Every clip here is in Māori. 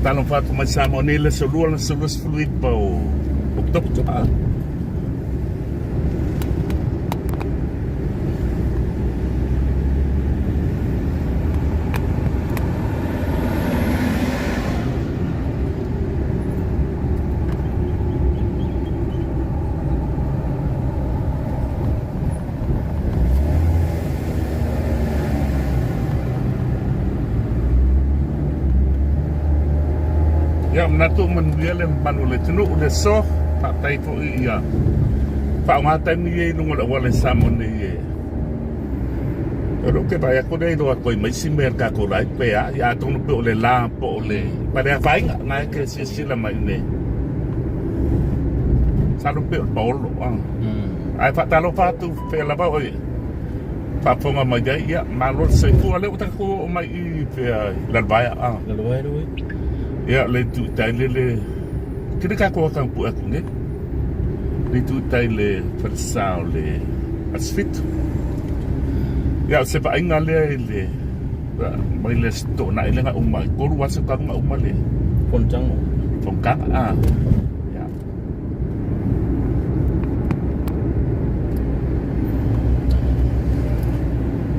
talong fatu mai Samoa nei le solua fluid pa o Oketopa. Ya menatu mendiale manule tenu le so pa tai fo ia pa ngata ni no ngala wala samon ni ro ke ba ya ko dei do ko mai simer ka ko lai pe ya tonu pe le la po le pa ya fai nga ke si la mai ne sa ro pe bolo ai fa talo fa tu pe la ba oi pa fonga mai ya malo se fu ale uta ko mai pe la ba ya la ba ro ya le tu tai le kira ka ko kan pu aku ne le tu tai le Fasitoo le Fasitoo ya se pa inga le mai le sto na ile nga umma ko ruwa se ka nga umma le ponjang ya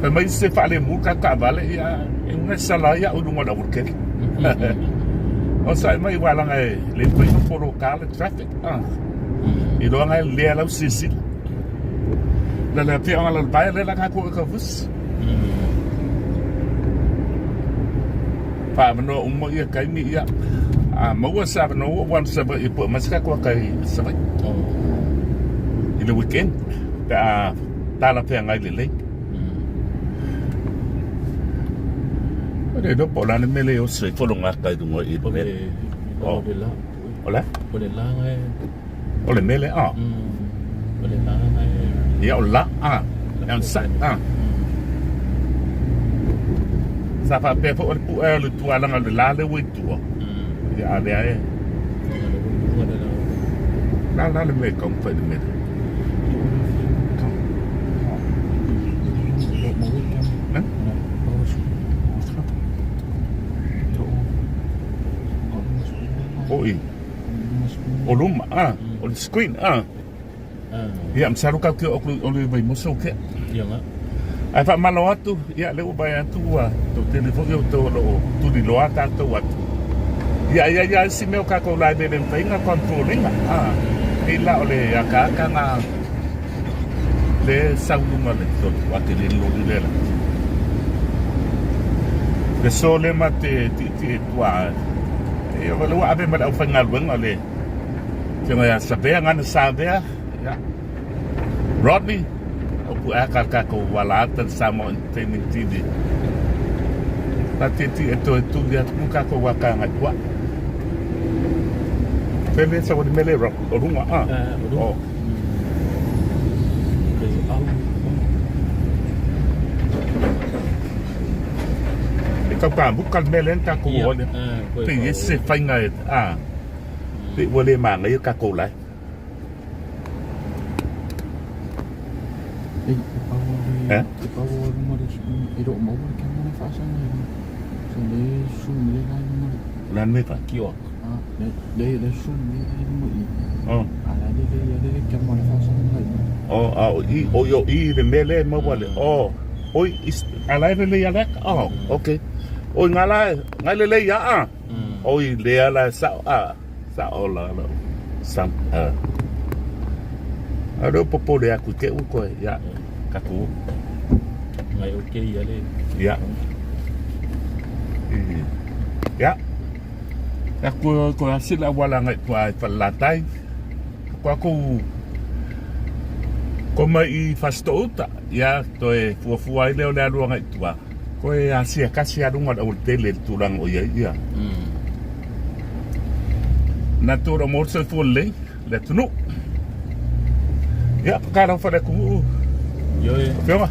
pa mai se fa le mu ka vale ya una sala ya udunga da urke o sai mai wala ngai le poi no poro kale traffic i do ngai le la sisi la pia ala bai le la ka ko bus pa no ummo ia kai mi ia mo wa sa no wan sa ba i po mas ka ko kai sa i le weekend ta la pia ngai le do po la mele o se fo longa ka du mo i o de la ola o de la ngai o le mele o de la ngai ya ola en sa sa fa pe fo pu le tu ala ngal la le we tu ya le ai la le me kom fa de me oi oluma o screen ya msaru ka ke o le vai mo so ke ya nga ai fa malo atu ya le vai atu wa to telefone to lo tu di lo ata to wat ya si me ka ko la de den fainga controlling e la ole ya ka nga le saunga le to wa te le lo de la le sole mate ti tua ya lo abe ma au fangal wang ale tinga ya sabea ngana sabea ya Rodney o pu akar ka ko wala tan Samoa teni tidi tati eto tu dia muka ko waka ngatwa pele sa wadi mele ro o runga ka pa bukan melen ka ko wala pe se fainga pe wala ma ngai ka ko lai lan me pa kiwa le sun yo i de mele mo wala oi ala le ya lek okay oi ngala le ya oi le ala sa ola sam ado popo de aku ke ko ya kaku ngai okay ya le ya aku hasil wala ngai pa palatai ko mai Fasitoo ya to e fuai le le ru ngai tua ko e asia kasi adunga o tele tulang o ya natura morse folle le tunu ya cara fa ku yo pega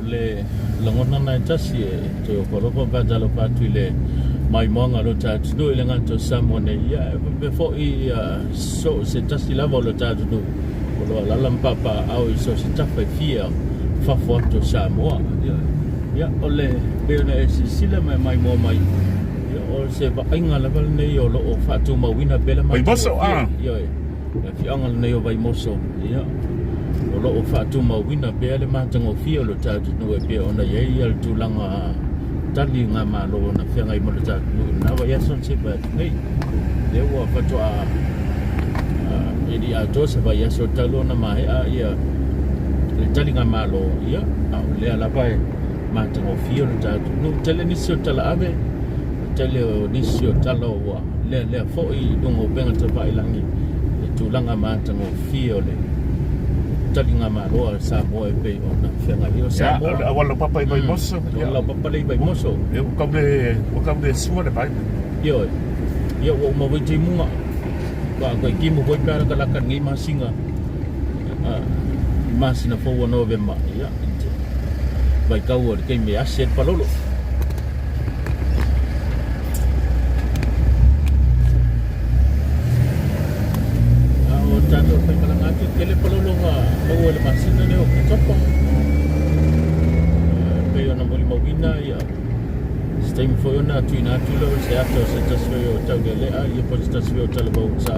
le langona na tasi to ko ro ba jalo pa tuile mai monga lo ta tunu le nganto Samoa ya before i so se tasi la volo ta tunu lo la lampapa au so se tafa fia fa foto Samoa ya ole beona e sila mai mo mai ya o se va inga la val nei o lo o fatu mawina bela ma Vai moso, yo la fianga nei o vai moso ya o lo o fatu mawina bela ma tango fio lo tatu no e pe ona ye al tulanga tali nga malo na fianga i mo lo tatu na va ya son se ba nei le wa fatu a edi a to se va ya so talo na mai a ya le tali nga malo ya le ala vai ma tango fio lo tatu no tele ni so tala ave tele ni so talo wa le fo i dongo benga te vai langi e tulanga ma tango fio le tali nga malo Samoa e pe ona fianga io Samoa ya wala papa i vai moso wala papa le vai moso e o kam de sua de vai yo o mo vai te munga ba ko ki mo vai para kala kan ngi masinga masina fo no ve ma ya vai kau o ke me aset palolo o tato pai kala ngatu kele palolo nga o le masina ne o Oketopa pe ona mo le mawina ya stem fo ona tuina tulo se ato se taswe o tau le a ye po taswe o tala bau sa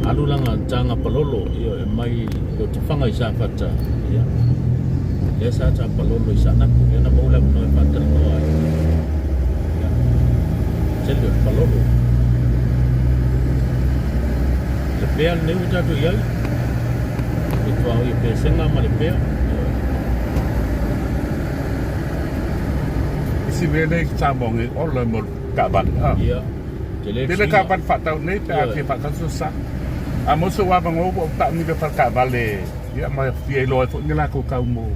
alulanga tanga palolo yo e mai o te whanga i sa fata ya le sa ta palolo i sa naku e na maula no e fata no ai ya tele o palolo le pea ne uta tu iai e tua o i pe senga ma le pea isi vele sa mongi o le mo ka ban ha ya tele ka ban fata nei pe a ke fata so sa a moso wa bango o ta mi de ka vale ya ma fie lo fo ni la ko ka mo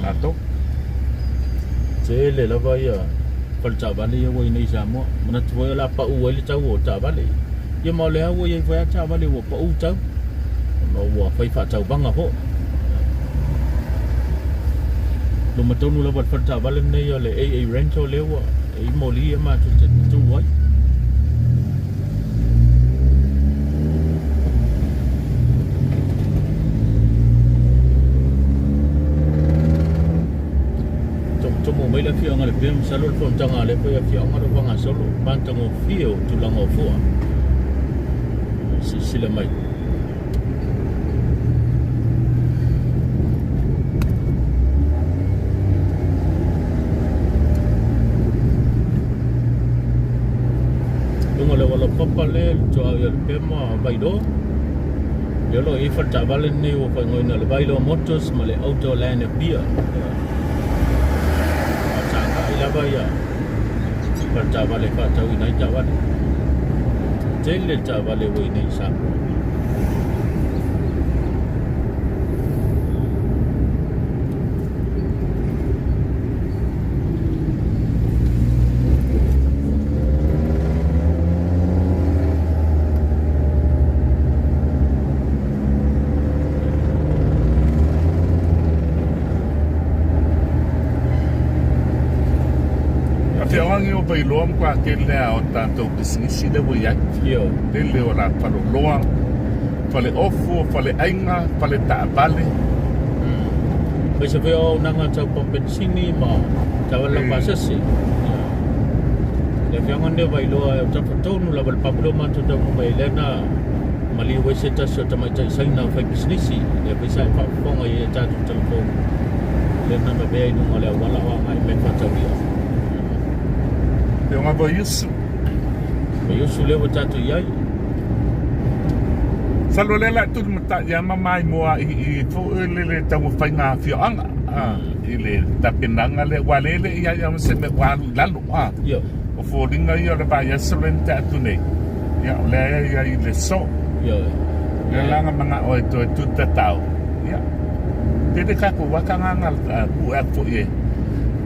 ato tele la vai ya pal ta vale yo i nei Samoa mana tu la pa u le tau o ta vale ye mo le wo ye vai ta vale wo pa u tau no wo fai fa tau banga ho lo matonu la bat ta vale nei yo le a rento le wo e mo li ma tu wai tomo mai la fianga le pem salo le fontanga le po ya fianga le vanga solo pantango fio tulanga fua sila mai dungo le wala papa le to ya le pem vai do yo lo e falta vale nei o pa ngoina le bailo motos ma le auto lane Apia ya falta vale falta wi nai jawan tele ta vale wi nei sa o pai loam kwa ke le o tanto business le wo ya yo le o la palo loa pale ofu pale ainga pale ta vale pe se veo nanga tau pompensini ma tawala pasasi le fianga ne vai loa o tapatonu la bal pablo ma to ta mai lena mali we se ta so ta mai tai sai na fai business le pe sai pa fonga ye ta tu telefon le na me be no le wala wa mai me fa ta via eu uma boa isso levo tanto iai salo le la tu mata ya mamai moa i fo le tau fai nga fianga i le tapinanga le walele ia ia se me walu lalu yo o fo ringa ia le ba ya solenta tu nei ya le ia i le so yo le langa manga o tu tatau ya te ka ko wakanga ku a fo ye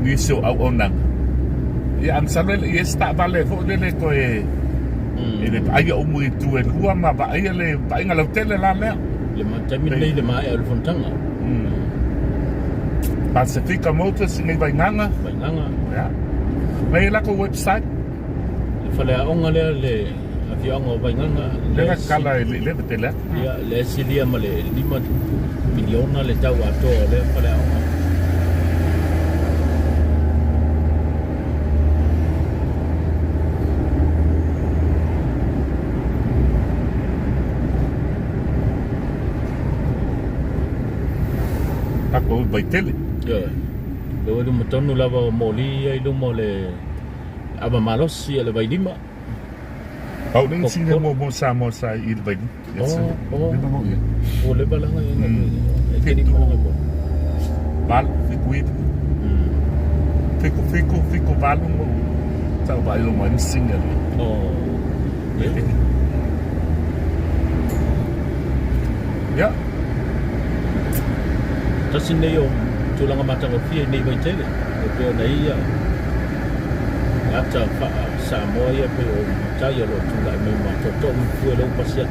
ni so au onang ya am salel ye sta vale fo le ko e ele ai o mu tu e rua ma ba ai le ba inga le tele la le ma tamin le ma e le fontanga Pacifica Motors ni vai nganga ya mai la ko website le fale onga le avião vai nganga le kala le tele ya le silia ma le 5 miliona le tau ato le fale onga vai tele. Yo. Lo lu matonu lava moli ai lu mole aba malosi le vai lima. Au ning sing mo Samoa sa il vai. Oh. Dito mo yan. O le bala nga yun. Fico. Val, fico. Fico valo mo. Tao vai lo man sing ali. Oh. Ya. Kasi na yung tulang matang ofia ni vai tele. Pero na iya. Ata fa Samoa ya pe o tayo lo tula me ma to fu lo pasia.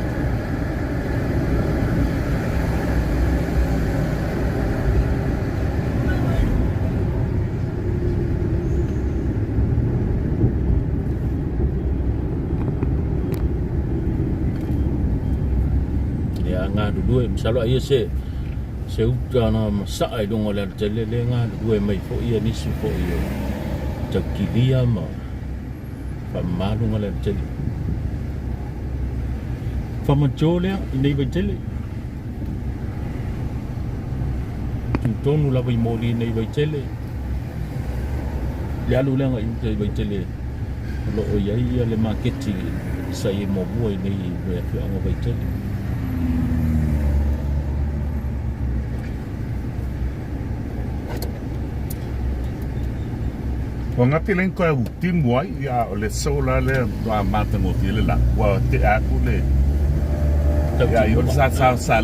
Ya nga dulu misalo iya se uta na masa ai dong ole tele le nga dulu mai fo iya ni si fo iyo. Takilia ma pamalu ngale tele famajole nei vai tele tonu la vai moli nei vai tele ya lu lenga i vai tele lo o ia le marketing sai mo boy nei vai fi anga vai tele Wa ngati len ko ultimo ai ya ole sola le wa mata mo tile la wa te a ku le ya yo sa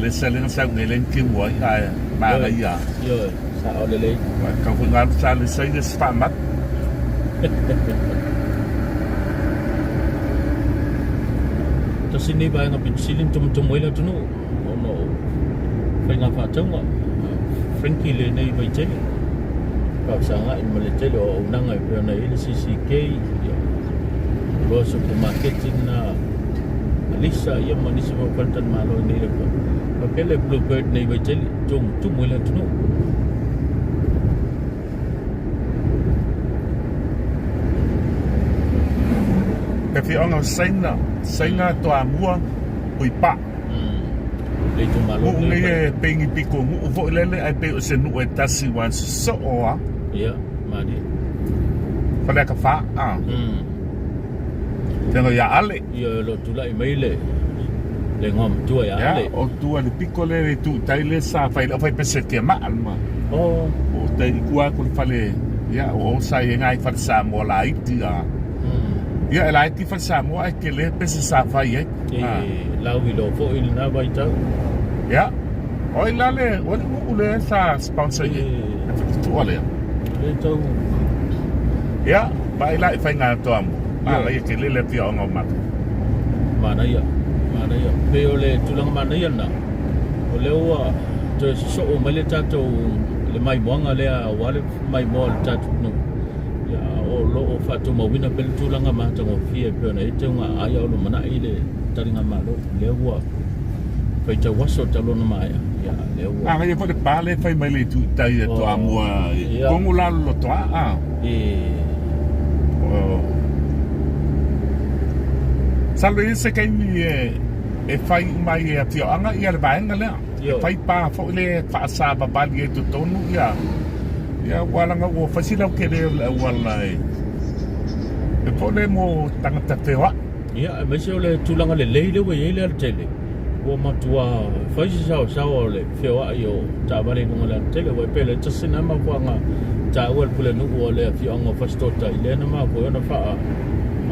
le selen sa ngelen ki wa ya ba ga ya yo sa ole le wa ka ku ngal sa le sai de spamat to sini ba nga pinsilin tum wela tunu no fa nga fa tanga Frankie le nei vai tele Kau sangat meleceh lo unang ai pernah ini CCK lo supermarketing na Alisa yang manis berpantan malu ni lepas pakai le bluebird ni baca jom tu mula tu no tapi orang sainga to amua ui pa le tu malu ni pengi piko mu vo lele ai pe senu e tasi wan so oa ya madi pada ka fa tengo ya ale ya lo tu la email le ngom tu ya ale o tu ale piko le tu taile sa fai peset ke ma alma o tai kua ku fale ya o sai ngai fa sa mo la iti ya la iti fa sa mo ai ke le pese sa fai la wi lo fo il na vai tau ya oi la le o le sa sponsor ye tu ale le tau ya bai la fai nga to am ba la ke le pi o ngomat mana ya pe ole tulang mana ya na ole wa to so o mele tato le mai moanga le wale mai mo tato no ya o lo o fatu mo wina pel tulang ma tango fie pe na ite nga aya o mana ile taringa malo le wa pe ta waso talo na mai ya le wa nga po de pale fai mai le tu tai to amua como la lo to Salve ese que e fai mai e tio anga ia le baenga le fai pa fo le fa sa ba ba le tu tonu ya wala nga wo fasila ke le wala e po le mo tanga te wa ya me se le tulanga le le we le tele wo matua fai sa le fe wa yo ta ba le ngala tele we pele tsina ma ko nga ta wel pule no wo le fi anga fastota ile na ma ko na fa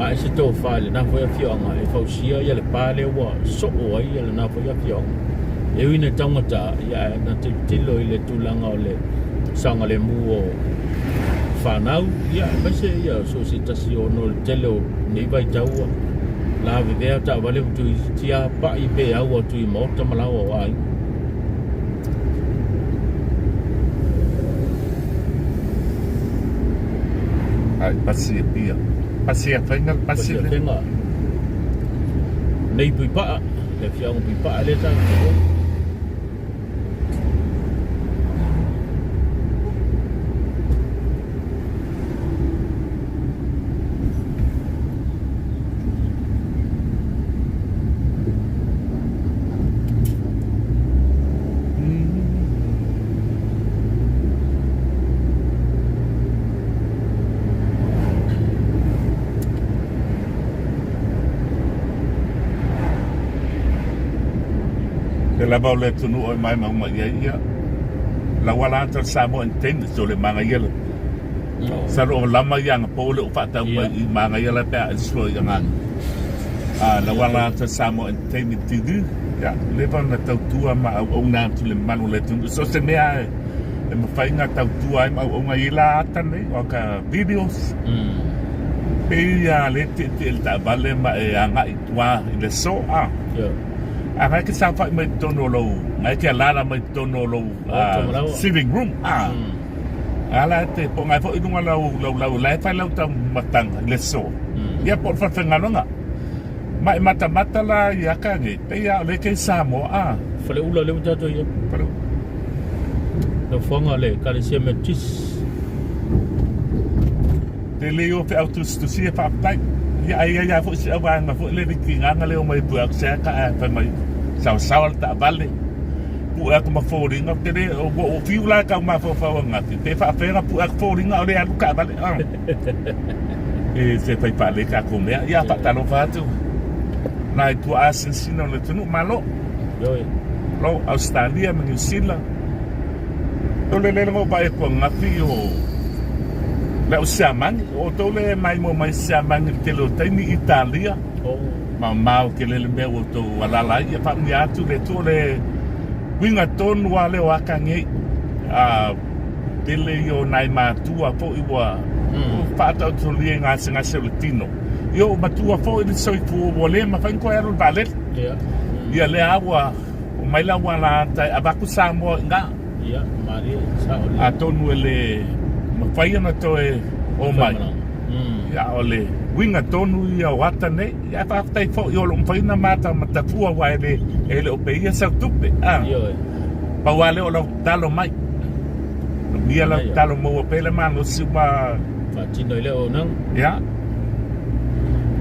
ai se to fale na foi a fionga e fausia ia le pale wa so o ai le na foi a fionga e wina tangata ia na te tilo ile tulanga o le sanga le mu o fanau ia mase ia so se tasio no telo nei vai taua la vivea ta vale tu tia pa i pe au tu i morta malawa ai ai pasia pia Pasia fenga pasia fenga nei pui pa le fiang pui pa le ta Ke la ba le tunu o mai mai ia la wala ta Samoa ten so le manga ia sa ro lama yang po le fa ta mai manga ia la ta so yang la wala ta Samoa ten tidu ya le va na tau tua ma o na tu le manu le tunu so se mea e ma fai nga tau tua ma o nga ila atane o ka videos pe ya le te ta vale ma e anga i tua i le so anga ke sa fa mai tono lo ngai ke ala mai tono lo sitting room ala te po ngai fo i dunga lau lai fa lau ta matang le so ya po fa fa nga mai mata la ya ka nge pe ya le ke Samoa fa le ula le mta to ya le fonga le ka le semetis te leo pe autos to see fa tai ya fo si ava nga fo le ki nga le o mai pu ak sa ka fa mai sao ta vale pu ak ma fo ringa te le o fiu la ka ma fo nga te fa nga pu ak fo ringa o le alu ka vale se fai pa le ka ko me ya pa ta no fa tu nai tu asin sino le tunu malo lo Australia me New Zealand to le ngo ba e ko ngati o le o siamang o to le mai mo mai siamang te lo tai ni Italia ma ke le me o to wala la ya pa mi atu le to le winga ton wa le wa ka nge tele yo nai ma tu a po i wa fa ta to li nga singa se latino yo ma tu a po i so i fu wole ma fa ko ero valet ya le agua o mai la wala ta abaku Samoa nga ya mari sa a tonu ele ma fa na to e o mai ya ole winga tonu ia wata ne ya fa tai fo yo lo fa na mata mata fu wa ele o pe ia sa tupe pa wale o lo talo mai dia la talo mo pe le mano si ba fa tino le o nang ya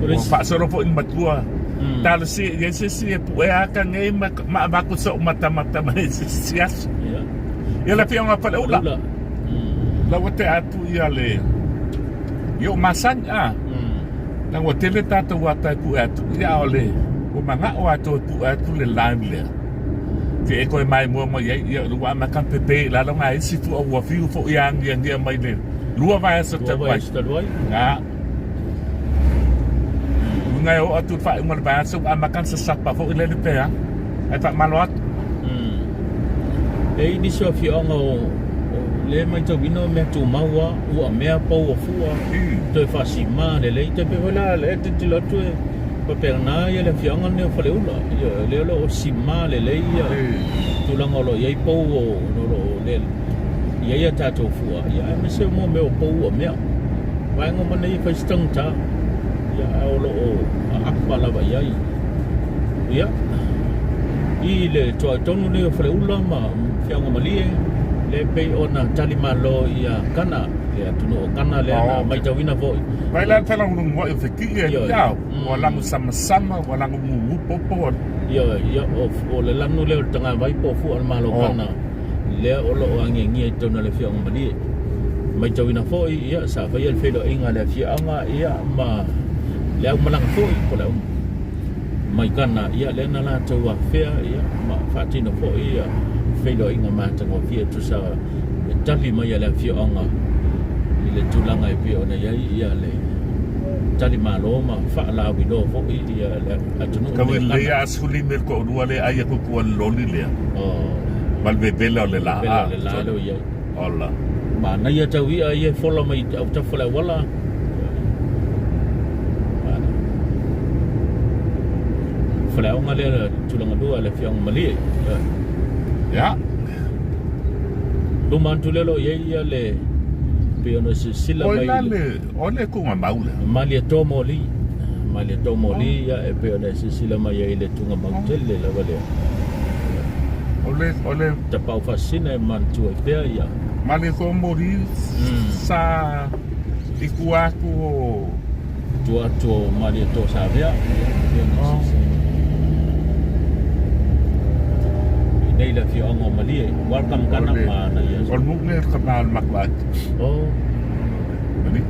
o fa solo po in matua talo si si pu e aka ngai ma ba ko so mata mai si as ya la pia nga pa ula la wote atu ia le yo masang nang wote le tata wata pu atu ya ole o manga o atu pu atu le line le te ko mai mo ya lua ma kan pepe la lo ngai si fu o wa fiu fo yang dia mai le lua vai so te vai nga ngai o atu fa mo ba so ma kan sa sapa fo le pe ai fa malot e di so fi ongo le mai to vino me tu maua o me po o fu to fa si ma le te pe wala le te lo tu pa perna ya le fi ongo ne fo le ulo le lo si ma le ya tu la ngolo ye po o lo le ya ta to fu ya me se mo me o po o me wa ngo ma nei fa stong ta ya o lo akpa la ba ya i le to tonu ne fo le ulo ma fi ongo malie le pe ona tali malo ia kana le atuno kana le na mai tawina vo vai la tala un mo e fiki ya wala mo sama wala mo mu popo yo o le lanu le tanga vai po fu al malo kana le o lo ange ngi to na le fiong mali mai tawina vo ia sa vai el fedo inga le fianga ia ma le malang vo ko le mai kana ia le na la tawa fe ia ma fatino vo ia fedo inga mata ngo fia tu sa tali mai ala fia onga ile tulanga e pia ona ia le tali malo ma fa la wi do fo ia le atunu ka le ya suli mer ko do le ai ko ko loli le bal bebela le la do ia olla ma na ia tawi ia follow mai au ta fola wala fola onga le tulanga do le fia onga mali ya lu mantu le lo ye le pe ono se sila mai ole ko ma maula mali to moli ya e pe ono se sila mai ye le tunga mautel le la vale ole ta pau fasina mantu e pe ya mali ko mori sa ikuaku tu mali to sa via nei la fi ongo mali welcome kana ma na ya on mu ne kanal maklat mali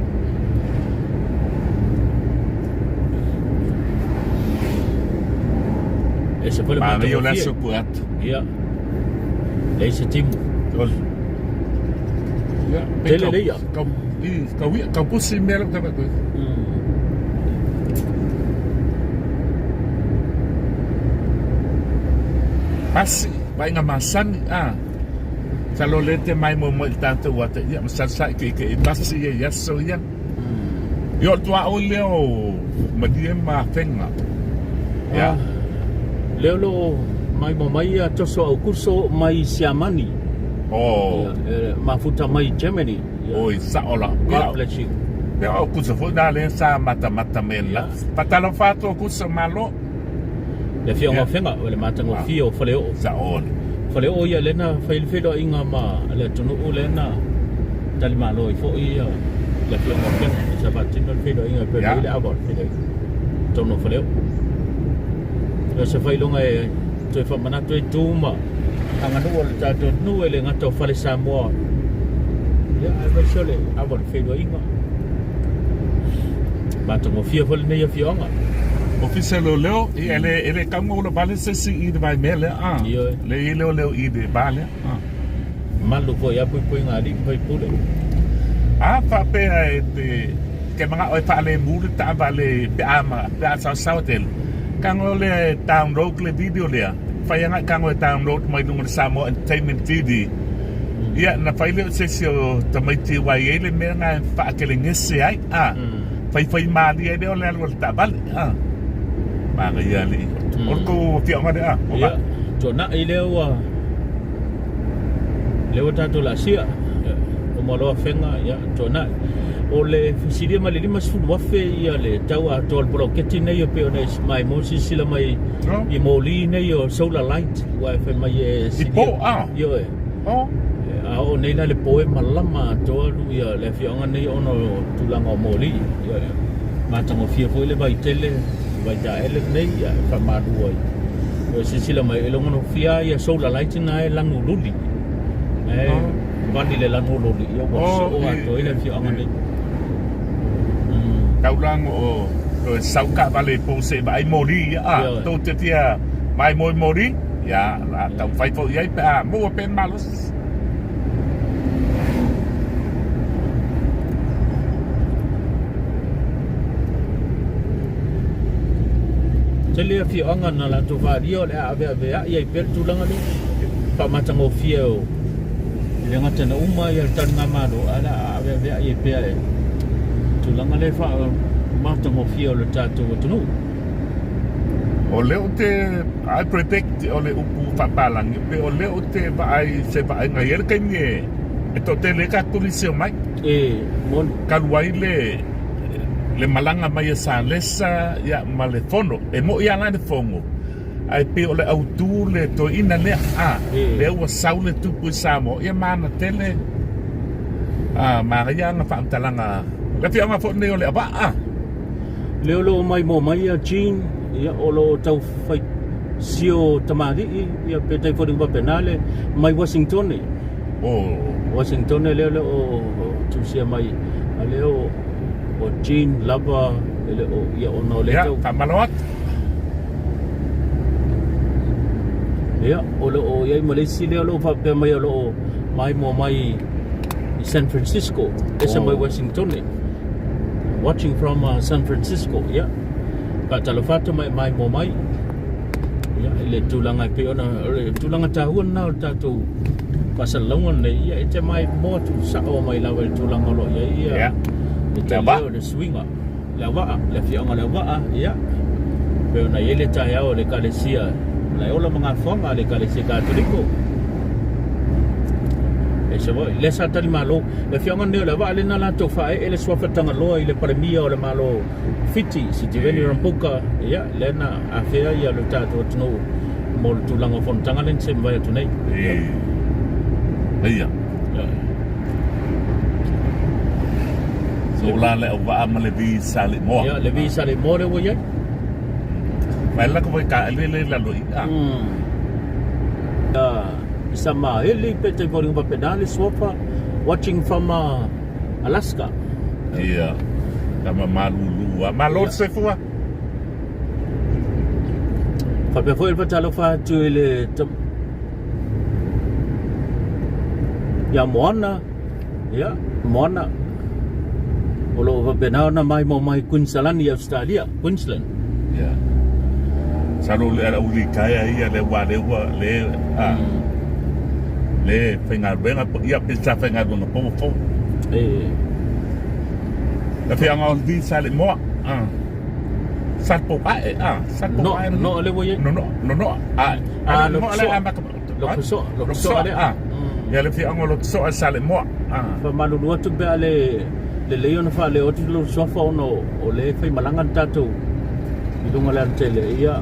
se pole Ma matanga io la fie. support. Ia. Le se timu. Ol. Ya, Tele le ia. Kau pusi melo ka ba ko. Pasi, vai nga masan Kalau lete mai mo tanto wata ya masasa ke basi ya so ya. Yo tua o leo madie ma fenga. Ya. Leo mai mo mai toso au kurso mai siamani. Oh. Mafuta mai Germany. Oi sa ola. God bless you. Ya o kurso fo dale sa mata mela. Patalo fato kurso malo. Le fio nga fenga le matango fio faleo. Sa on. Faleo ia lena failfedo inga ma le tunu lena tali malo I fo ia le fio nga fenga sa patino fedo inga pe le abor fedo. Tono faleo. Le se failonga to fa mana to tuma. Anga no le tato no le ngato fale Samoa. Ya ave sole abor fedo inga. Matango fio fo le fio nga. Official leo ele kango lo bale se si I de vai mele le leo I de bale malu ko ya pui ngadi pui pule pa pe te ke mga oi pa le mulu ta vale pe ama pe sa sautel kango le download le video le fa yang kango download mai nung Samoa entertainment TV ya na fa le se sio ta mai ti wa ye le me nga fa ke le ngese ai fa ma di de le lo ta bale Mga yali. Orko pia ngade Ya. Jona ilewa. Lewa tato la sia. Omalo fenga ya jona. Ole fisiri mali lima sfulu wafe ya le tawa tol bloketi ne yo pe ona mai mosi sila mai I moli ne yo solar light wa fe mai Ipo yo o nei la le poe malama to lu ya le fionga ne ono tulanga moli yo matango fia foi le vai tele vai ja ele nei ya fa madua yo sila mai ele ngono fia ya solar light na langu luli vani le langu luli yo so o to ele fionga nei Kau lang o sauka vale po se vai mori to te tia mai mori ya la tau fai fo ia pa mo pen malos Tele fi anga na la to vario le ave ia per tulanga ni pa matango fio le ngata na uma ia tan ngamado ala ave ia pe tulanga le fa matango fio le tato tunu o leo te I predict o le upu papalang pe o leo te vai se vai ngai el kenye e to te le ka tulisio mai mon kaluai le malanga mai sa lesa ya malefono e mo ia na de fongo ai pe o le autu le to ina le le o saule tu pu samo ia mana tele ma ya nga fa talanga le fi nga fo ne o le ba Leo mai mo mai Jean ia olo tau fai sio tamari ia pe tai fo ba penale mai Washington ni Washington leo o tu sia mai leo o Jean lava ele o ia ono le tau fa malot ia o ia Malaysia leo fa pe mai o mai mo mai San Francisco esa mai Washington ni watching from San Francisco ya ka talofato mai mo mai ya ile tulanga pe ona tulanga tahun na tatu pasal longon ne ya ite mai mo tu sa o mai lawa tulanga lo ya ite ba de swinga lawa le fianga lawa ya pe ona ile ta ya o le kalesia la ola mga fonga le kalesia katoliko se voi le sa tali malo le fianga ne le va le na la to fa ele swa fatanga lo ile premia o le malo fiti si ti veni rampoka ya le na afea ya lo tato tno mol tu langa fontanga len se vai tu nei iya so la le va am le vi sale mo ya le vi sale mo le wo ya mai la ko ka le la lo Sama heli pete boring pa pedale sofa watching from Alaska. Iya. Kama malulu. Malot se fua. fa pe foi fa talo fa tu le ya mona olo va benao na mai mo mai Queensland i Australia Queensland ya salo le ala uli kaya ia le wa le fenga benga ia pisa fenga no po la fe anga di sale mo sat po pa sat po pa no le voye no lo ale amba lo so ale ya le fe anga lo so sale mo fa malu no tu be ale le leon fa le o lo so fa no o le fe malanga tatu i dunga le tele ia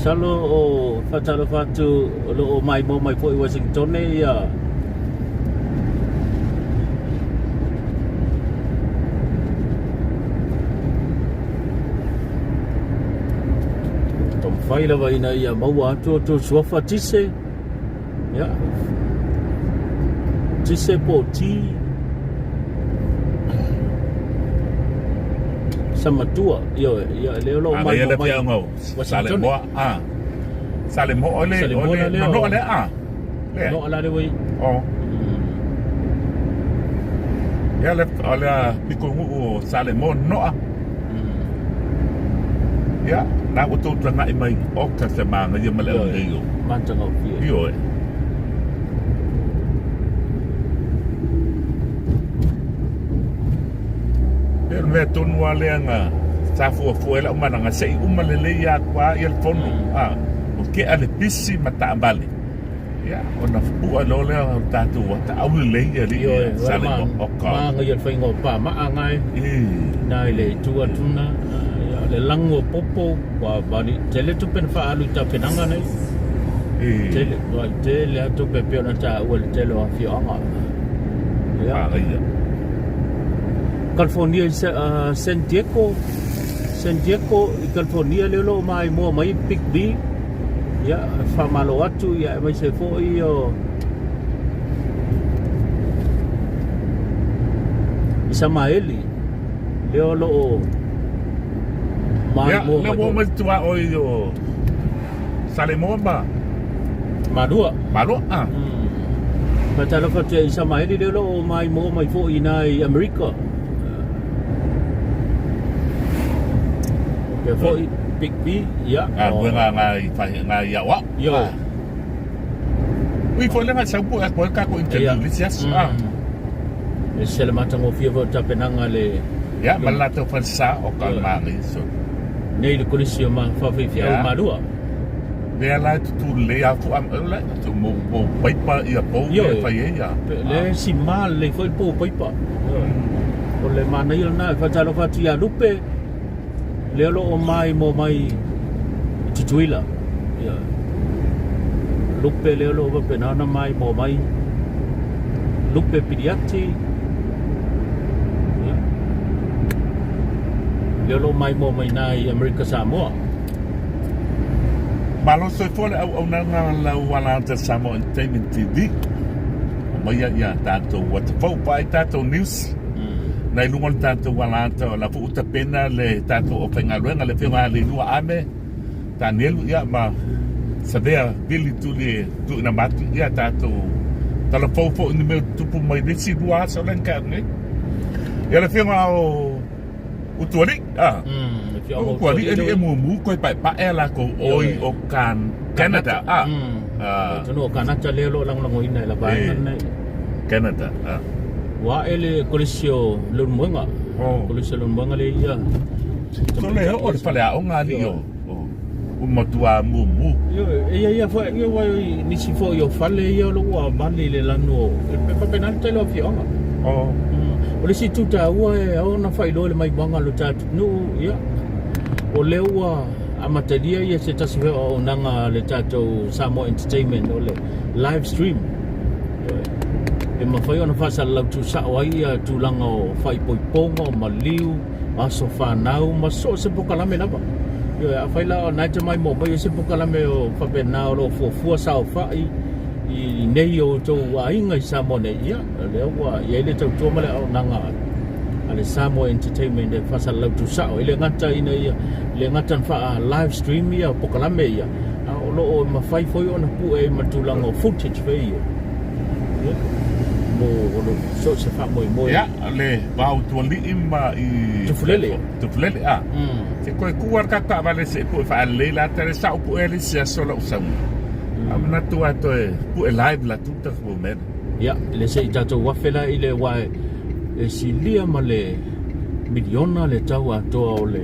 salo o fatalo fatu lo mai mo mai po i Washington ia fai la vai na ia mau to sofa tise ya tise po ti sama tua yo le lo mai ya le pia ngau sale mo ole no ale no ala le vai ya le ala piko ngu sale mo no ya na ko to tanga i mai o ka se manga ye male o yo mantanga o fi yo me tonu ale nga sa fu ela umana nga sei umalele ya kwa il fono o ke ale pisi mata ambali ya ona fu alo le tatu ta au le ya ri sale o ka ma nga ye fa ngo pa ma angai na ile tua tuna le lango popo wa bali tele tu pen fa alu ta penanga nei tele tu pe pe na ta wel tele wa fi anga ya California San Diego i California le lo mai mo mai Big B ya fa malo atu ya mai se fo io Isamaeli le lo ya le mo mai tua o io sale mo ba madua Patalo fa te Isamaeli le lo mai mo mai fo ina i America for Big B ya nga ya wa yo wi fo le nga sa po ka ko interview lisias se le mata mo fio ta penanga le ya malato fa sa o ka mari so nei le colisio ma fa fi malua le ala tu le ya fu am le tu mo pai pa ia po fa ya le si mal le foi po pai pa o le mana il na fa talo fa tia lupe Lelo o mai mo mai tutuila ya lupe lelo o penana mai mo mai lupe pediatri ya lelo mai mo mai nai America Samoa malo so fole au na la wala ta Samoa Entertainment TV mai ya tato what fo pai tato news na ilungo tato wala ta la fu ta pena le tato o penga luenga le fenga le lua ame tanelu ya ma sabea bili tu na matu ya tato tala fo ni me tupu mai desi dua so len ka ne ya le fenga o utuali o kwali e mu ko pa ela ko oi o kan Canada no Canada le lo lang ina la ba Canada wa ele colisio lumwenga colisio lumwenga le ia so le o pale a onga ni yo o matua mu ia foi eu ni si foi yo fale yo lo wa bali le lano pe penal te lo fi onga o le si tuta wa o na fai lo le mai banga lo tatu no ia o le wa amatadia ia se tasive o nanga le tatu Samoa Entertainment o le live stream e mawhai ona whasa lau tu sa wai tu langa o whai poiponga o maliu aso whanau ma so se pokalame napa yo a whai la o naita mai mo mai se pokalame o whapenao lo fuafua sa o whai i nei o tau wainga i Samoa nei ia leo wa iei le tau tuama le au nanga ale Samoa Entertainment e fasa lau tu sao ile ngata ina ia le ngata fa live stream ia pokalame ia o lo o mafai foi ona pu e matulanga footage fe ia mo lo so se fa mo ya le bau tu li ima i tu fulele se ko kuar ka ta vale se pu fa le la tere sa pu ele se solo usam amna tu ato e pu live la tu ta ko men ya le se jato wafela ile wa e silia male miliona le tau ato ole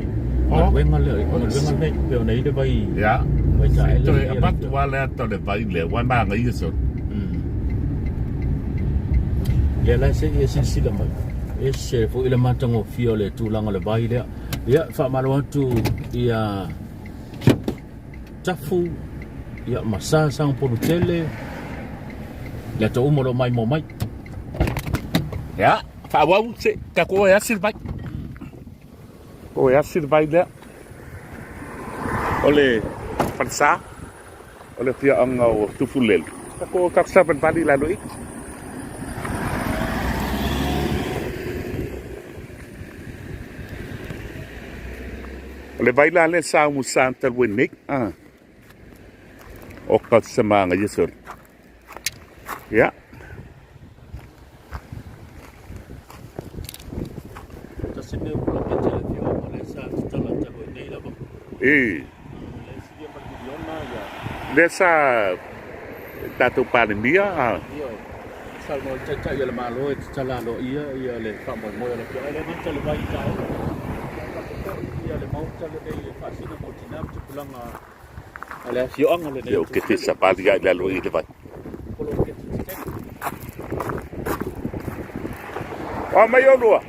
wenga le pe ona ile vai ya vai ta to ele e bat wale ato le vai le wa ma ngai so ya la se sila mai ese fo ile matango fio le tulanga le vai le ya fa malo atu ia tafu ia masa sang porutele ya to umolo mai mo mai ya fa wa se ka ko ya silvai o ya silvai le ole pansa ole pia anga o tufulel ka ko ka sa ban bali la loi le baila le sa mu santa wenik o ka semanga yeso ya desa tatu pandemia salmo cha ya le malo chala lo ia le fa mo le le mancha le vai ta ia le mau cha le fasina motinam tulanga ale fio anga le o que te sapali ya lo ile vai o mai o lua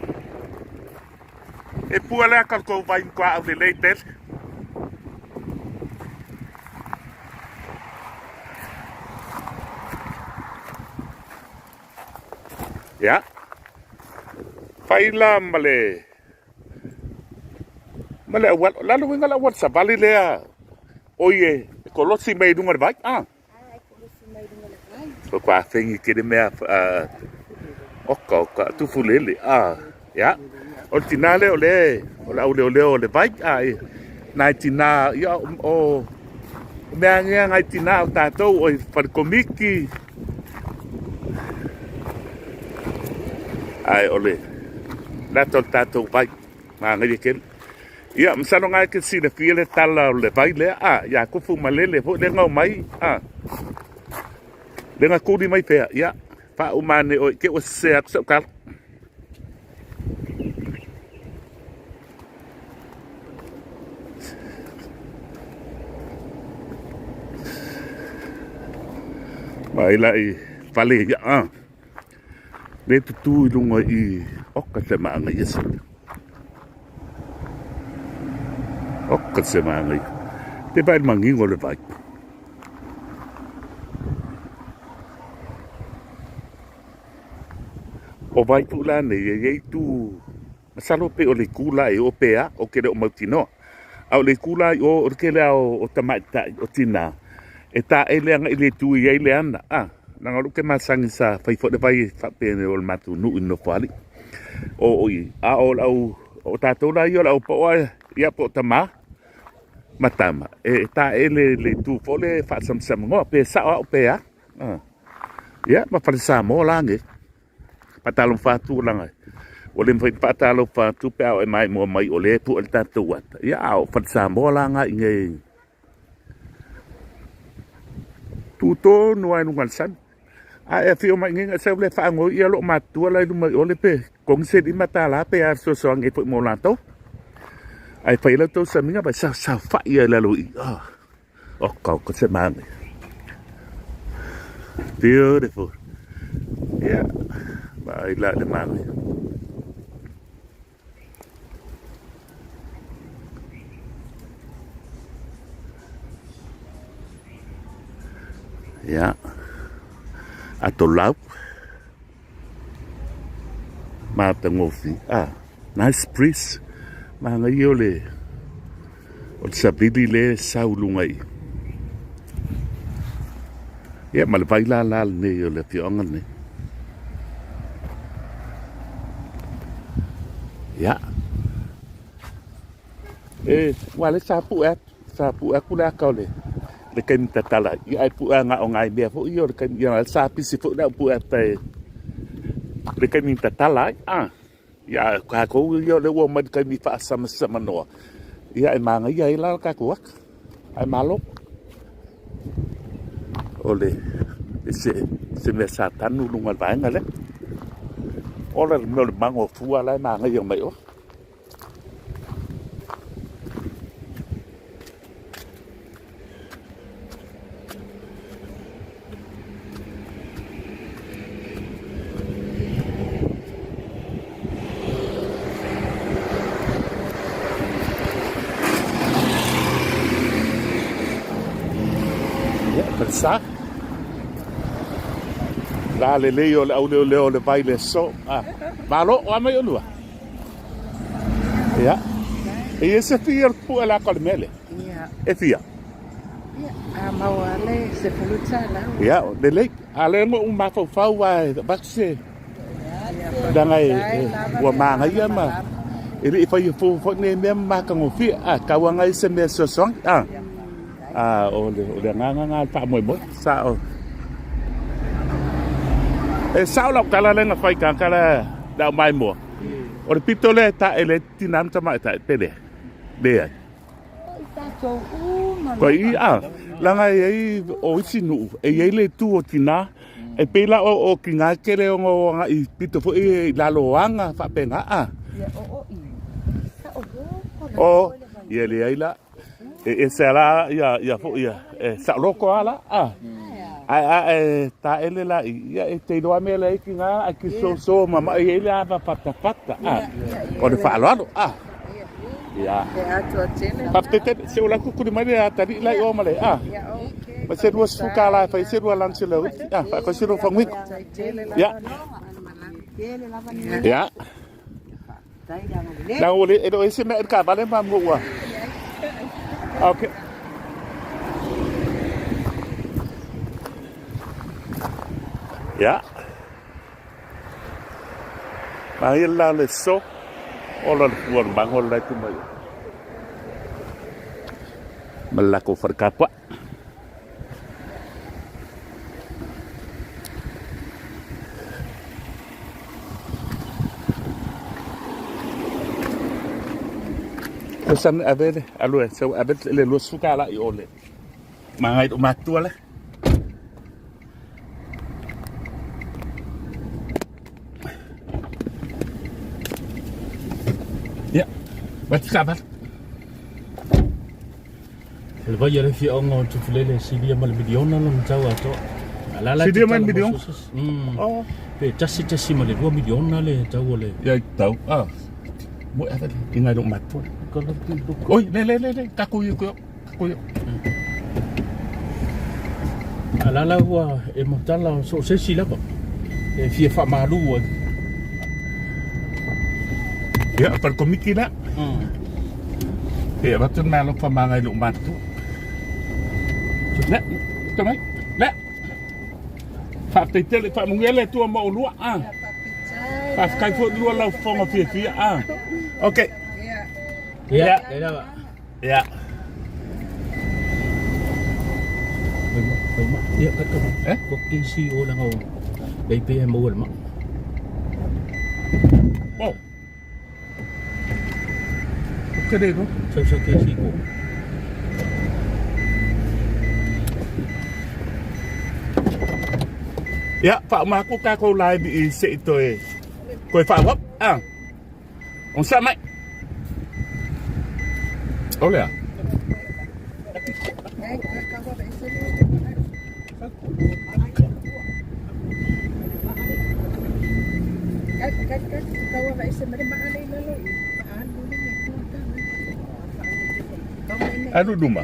e puale a kalko vai qua au le leiter ya faila male awal lalu winga la wat sabali le oye kolosi mai dunga vai kolosi mai dunga le vai ko kwa fengi ke de me oka tu fulele ya o tinale ole ole vai na tina ya o me anga ngai tina ta to o par komiki ai ole la tato vai ma ngai ken ya msano ngai ke si le fiele tala le vai le ya ko fu malele fu le ngau mai le nga kudi mai pe ya fa umane o ke o se akso kal mai lai vale ya le tu lunga i okka se manga yeso okka se manga te bai mangi ngole vai o vai pula ne ye tu masalo pe o le kula e o pea o ke o mautino au le kula o ke le o tamata o tina e ta ele anga ile tu ye ile ana nanga luke masangi sa fai fo de vai fa pe o matu nu no fali o o tato la yo la o po ya po tama matama e ta ele le tu fo le fa sam ngo pe sa o pe ya ma fa sa mo lange patalong fatu lang o le fai patalong fatu pe o mai mo mai o le pu el tato wat ya o fa sa mo langa nge tuto no ai nungan san e fio mai nge se le fa ngo ia lo matu la lu mai o le pe kong se di mata la pe a so nge pu mo la to ai fai la to sa minga ba sa fa ia la lu o ko se man beautiful yeah Baik lah demam. Ya. Atau lauk. Mata ngofi. Nice breeze. Mga yole. O sabili le saulungai. Ya malapay lalal ni yole piongan ni. Ya. Wale sapu kula kau le. Le kan tatala. I pu nga o ngai bea fo io kan ia sapi si fo da pu tai. Le kan tatala ya ka ko io le wo man kan mi fa sama no. Ya e manga ia ila ka ko ai malo. Ole se me satanu nunga vaenga le. Ola me mango fu ala manga ia mai o. Sa la le leo le au leo le vai le so malo o mai olua ya e ese fier pu ala kol mele e fia a mawale se puluta la ya de le ale mo un ma fa wa bakse dangai wa manga ia ma ele fa fo ne me ma ka ngo fi ka wa ngai se me so song ole nga pa mo sao sao lọc kala lenga fai kala da mai mo o pitole ta ele tinam ta mai ta pele de ko langa e o sinu e le tu o tina e pela o kinga kele o nga i pito fo e la loanga fa penga o yele ila e sala ya fo ya sa loko ala ta ele la ya te do amela kinga aki so mama ele ava pata o de fa lo ya papete se ola ku di mare tadi la o male ma se duas fukala fa se duas lancelo fa ko se do fangwi ya na ole edo ese me ka vale ma mo wa okay ya mahilla le so ola buon bangol la tu mai malako farkapa Kosan avere alue so abet le lo sukala I ole mangai do matua la ya bat kabar el va yere fi ongo tu flele sidia mal bidiona non tawa to ala sidia man bidion pe tasi mal 2 miliona le tawole ya tau mo ava inga do matua oi le kakuyo ala wa e motala so se sila ko e fi fa malu ya per komikina ya batun malo fa mangai do matu la tamai la fa tele fa mungele tu mo lua fa kai fo lua la fonga fi okay ya ya kata ko kisi o lang o baby mo wala ma kede ko so kisi ko ya fa ma ko ka ko lai bi se ito ko fa wap on sa mai olha Aduh duma.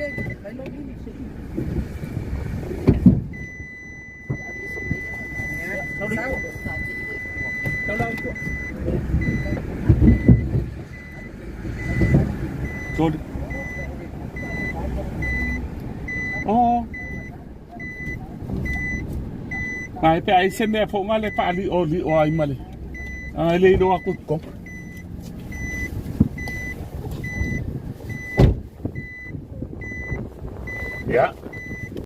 Ai pe ai se me fo ngale pa li o ai male. Ai le do aku ko. Ia.